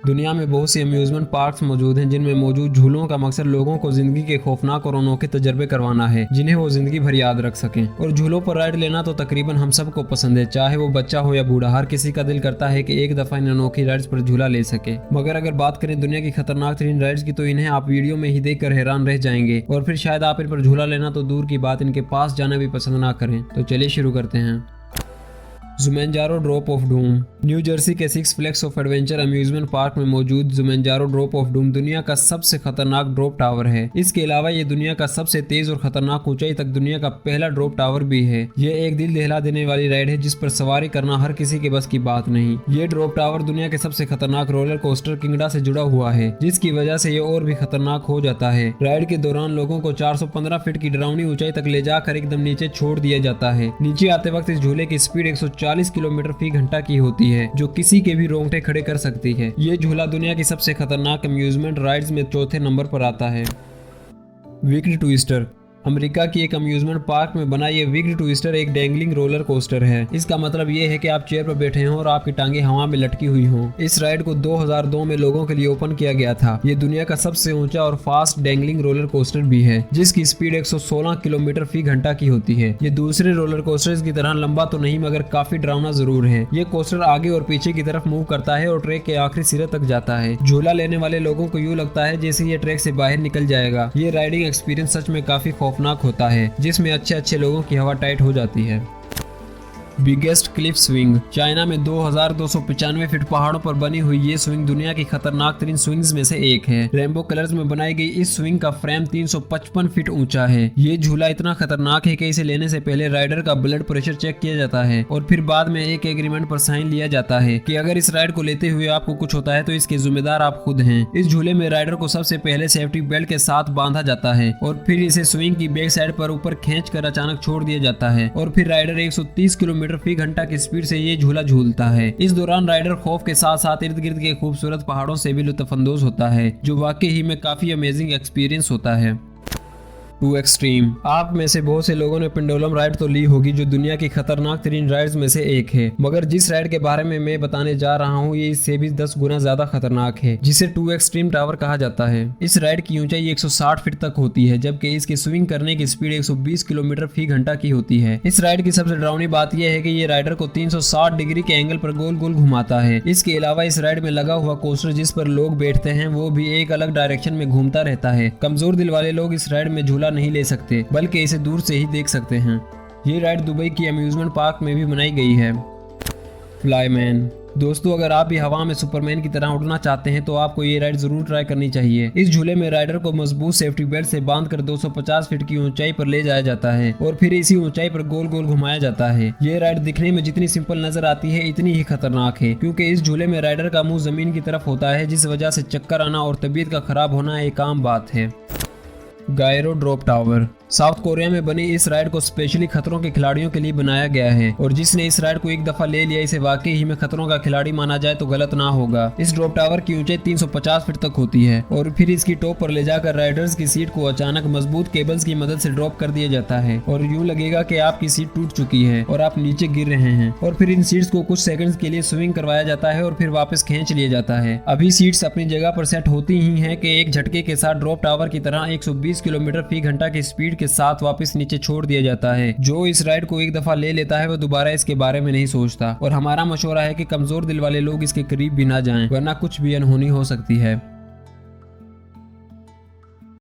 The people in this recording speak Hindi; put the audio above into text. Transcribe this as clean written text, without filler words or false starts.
दुनिया में बहुत सी अम्यूजमेंट पार्क्स मौजूद हैं जिनमें मौजूद झूलों का मकसद लोगों को जिंदगी के खौफनाक और अनोखे तजर्बे करवाना है जिन्हें वो जिंदगी भर याद रख सकें। और झूलों पर राइड लेना तो तकरीबन हम सबको पसंद है, चाहे वो बच्चा हो या बूढ़ा। हर किसी का दिल करता है कि एक दफा इन अनोखी राइड्स पर झूला ले सके। मगर अगर बात करें दुनिया की खतरनाक तरीन राइड्स की, तो इन्हें आप वीडियो में ही देख कर हैरान रह जाएंगे और फिर शायद आप इन पर झूला लेना तो दूर की बात, इनके पास जाना भी पसंद ना करें। तो चलिए शुरू करते हैं। Zumanjaro drop of doom. New Jersey के six flags of adventure amusement park में मौजूद जुमेंजारो ड्रॉप ऑफ डूम दुनिया का सबसे खतरनाक ड्रॉप टावर है। इसके अलावा ये दुनिया का सबसे तेज और खतरनाक ऊंचाई तक दुनिया का पहला ड्रॉप टावर भी है। ये एक दिल दहला देने वाली राइड है जिस पर सवारी करना हर किसी के बस की बात नहीं। ये ड्रॉप टावर दुनिया के सबसे खतरनाक रोलर कोस्टर किंगडा से जुड़ा हुआ है, जिसकी वजह से ये और भी खतरनाक हो जाता है। राइड के दौरान लोगों को 415 फीट की डरावनी ऊंचाई तक ले जाकर एकदम नीचे छोड़ दिया जाता है। नीचे आते वक्त इस झूले की स्पीड 140 किलोमीटर फी घंटा की होती है, जो किसी के भी रोंगटे खड़े कर सकती है। ये झूला दुनिया की सबसे खतरनाक अम्यूजमेंट राइड्स में चौथे नंबर पर आता है। Wicked twister. अमेरिका की एक अम्यूजमेंट पार्क में बना ये विक्ड ट्विस्टर एक डैंगलिंग रोलर कोस्टर है। इसका मतलब ये है कि आप चेयर पर बैठे हों और आपकी टांगे हवा में लटकी हुई हों। इस राइड को 2002 में लोगों के लिए ओपन किया गया था। ये दुनिया का सबसे ऊंचा और फास्ट डैंगलिंग रोलर कोस्टर भी है, जिसकी स्पीड 116 किलोमीटर फी घंटा की होती है। ये दूसरे रोलर कोस्टर्स की तरह लंबा तो नहीं, मगर काफी डरावना जरूर है। ये कोस्टर आगे और पीछे की तरफ मूव करता है और ट्रैक के आखिरी सिरे तक जाता है। झूला लेने वाले लोगों को यूँ लगता है जैसे ये ट्रैक से बाहर निकल जाएगा। ये राइडिंग एक्सपीरियंस सच में काफी खौफनाक होता है, जिसमें अच्छे लोगों की हवा टाइट हो जाती है। Biggest Cliff swing. चाइना में 2295 फीट पहाड़ों पर बनी हुई ये स्विंग दुनिया की खतरनाक तरीन स्विंग्स में से एक है। रेनबो कलर्स में बनाई गई इस स्विंग का फ्रेम 355 फीट ऊंचा है। ये झूला इतना खतरनाक है कि इसे लेने से पहले राइडर का ब्लड प्रेशर चेक किया जाता है और फिर बाद में एक एग्रीमेंट पर साइन लिया जाता है कि अगर इस राइड को लेते हुए आपको कुछ होता है तो इसके जिम्मेदार आप खुद हैं। इस झूले में राइडर को सबसे पहले सेफ्टी बेल्ट के साथ बांधा जाता है और फिर इसे स्विंग की बैक साइड पर ऊपर खींच कर अचानक छोड़ दिया जाता है और फिर राइडर 130 किलोमीटर फी घंटा की स्पीड से ये झूला झूलता है। इस दौरान राइडर खौफ के साथ साथ इर्द गिर्द के खूबसूरत पहाड़ों से भी लुत्फअंदोज होता है, जो वाकई ही में काफी अमेजिंग एक्सपीरियंस होता है। Too extreme. आप में से बहुत से लोगों ने पेंडुलम राइड तो ली होगी, जो दुनिया की खतरनाक तरीन राइड्स में से एक है। मगर जिस राइड के बारे में मैं बताने जा रहा हूँ ये इससे भी 10 गुना ज्यादा खतरनाक है, जिसे टू एक्सट्रीम टावर कहा जाता है। इस राइड की ऊंचाई 160 फीट तक होती है, जबकि इसके स्विंग करने की स्पीड 120 किलोमीटर फी घंटा की होती है। इस राइड की सबसे डरावनी बात यह है कि ये राइडर को 360 डिग्री के एंगल पर गोल गोल घुमाता है। इसके अलावा इस राइड में लगा हुआ कोस्टर जिस पर लोग बैठते हैं वो भी एक अलग डायरेक्शन में घूमता रहता है। कमजोर दिल वाले लोग इस राइड में झूला नहीं ले सकते, बल्कि इसे दूर से ही देख सकते हैं। ये राइड दुबई की अम्यूजमेंट पार्क में भी बनाई गई है। फ्लाईमैन। दोस्तों, अगर आप भी हवा में सुपरमैन की तरह उड़ना चाहते हैं तो आपको ये राइड जरूर ट्राई करनी चाहिए। इस झूले में राइडर को मजबूत सेफ्टी बेल्ट से बांधकर 250 फीट की ऊंचाई पर ले जाया जाता है और फिर इसी ऊंचाई पर गोल गोल घुमाया जाता है। ये राइड दिखने में जितनी सिंपल नजर आती है इतनी ही खतरनाक है, क्योंकि इस झूले में राइडर का मुंह जमीन की तरफ होता है, जिस वजह से चक्कर आना और तबीयत का खराब होना एक आम बात है। Gyro drop tower. South Korea में बनी इस राइड को स्पेशली खतरों के खिलाड़ियों के लिए बनाया गया है और जिसने इस राइड को एक दफा ले लिया इसे वाकई ही में खतरों का खिलाड़ी माना जाए तो गलत ना होगा। इस ड्रॉप टावर की ऊंचाई 350 फीट तक होती है और फिर इसकी टॉप पर ले जाकर राइडर्स की सीट को अचानक मजबूत केबल्स की मदद से ड्रॉप कर दिया जाता है और यूं लगेगा कि आपकी सीट टूट चुकी है और आप नीचे गिर रहे हैं। और फिर इन सीट्स को कुछ सेकंड्स के लिए स्विंग करवाया जाता है और फिर वापस खींच लिया जाता है। अभी सीट्स अपनी जगह पर सेट होती ही हैं कि एक झटके के साथ ड्रॉप टावर की तरह 120 किलोमीटर फी घंटा की स्पीड के साथ वापस नीचे छोड़ दिया जाता है। जो इस राइड को एक दफा ले लेता है वो दोबारा इसके बारे में नहीं सोचता और हमारा मशवरा है कि कमजोर दिल वाले लोग इसके करीब भी ना जाएं, वरना कुछ भी अनहोनी हो सकती है।